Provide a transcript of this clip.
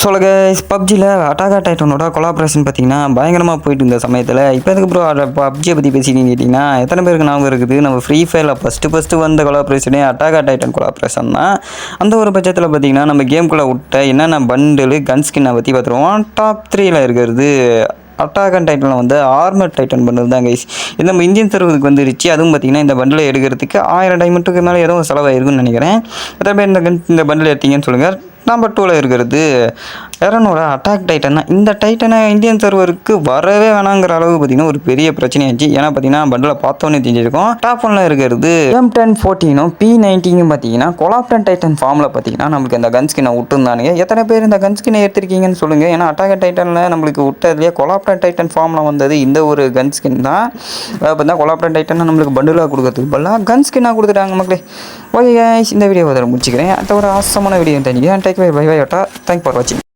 சொல்ல guys, பப்ஜியில் attack டைட்டனோட collaboration பார்த்தீங்கன்னா பயங்கரமாக போயிட்டு இருந்த சமயத்தில் இப்போ எதுக்கு ப்ரோ பப்ஜியை பற்றி பேசிக்கின்னு கேட்டிங்கன்னா எத்தனை பேருக்கு ஞாபகம் இருக்குது? நம்ம ஃப்ரீ ஃபயரில் ஃபஸ்ட்டு வந்த கொலாபரேஷனே அட்டாக் டைட்டன் கொலாபரேஷன் தான். அந்த ஒரு பட்சத்தில் பார்த்தீங்கன்னா நம்ம கேம்குள்ளே விட்ட என்னென்ன பண்டில் கன் ஸ்கின்னை பற்றி பார்த்துருவோம். டாப் 3ல் இருக்கிறது அட்டாக் டைட்டனில் வந்து ஆர்மர் டைட்டன் பண்டில் தான் கைஸ். இது நம்ம இந்தியன் சர்வருக்கு வந்துருச்சு. அதுவும் பார்த்தீங்கன்னா இந்த பண்டிலை எடுக்கிறதுக்கு 1000 டைமண்டுக்கு மேலே ஏதோ செலவாயிருக்குன்னு நினைக்கிறேன். எத்தனை பேர் இந்த பண்டில் எடுத்தீங்கன்னு சொல்லுங்கள். நம்பர் 2ல் இருக்கிறது எரனோட அட்டாக் டைட்டன் தான். இந்த டைட்டனை இந்தியன் சர்வருக்கு வரவே வேணாங்கிற அளவு பார்த்தீங்கன்னா ஒரு பெரிய பிரச்சனையாச்சு. ஏன்னா பார்த்தீங்கன்னா பண்டில் பார்த்தோன்னே தெரிஞ்சிருக்கும். டாப் 1ல் இருக்கிறது M1014 P90 பார்த்தீங்கன்னா கொலாப்டன் டைட்டன் ஃபார்மில் பார்த்தீங்கன்னா நம்மளுக்கு இந்த கன் ஸ்கின்னை விட்டுருந்தானுங்க. எத்தனை பேர் இந்த கன் ஸ்கின்னை எடுத்திருக்கீங்கன்னு சொல்லுங்கள். ஏன்னா அட்டாக் டைட்டனில் நம்மளுக்கு விட்டதுலேயே கொலாப்டன் டைட்டன் ஃபார்மில் வந்தது இந்த ஒரு கன் ஸ்கின் தான். பார்த்தா கொலாப்டன் டைட்டன் நம்மளுக்கு பண்டிலாக கொடுக்கறதுக்கு பதிலாக கன் ஸ்கின்னாக கொடுத்துட்டாங்க மக்களே. ஓகே கைஸ், இந்த வீடியோ அதில் முடிச்சுக்கிறேன். அடுத்த ஒரு ஆசமான வீடியோ தெரிஞ்சுக்கிறேன். Take bye bye tata. Thank for வாட்சிங்.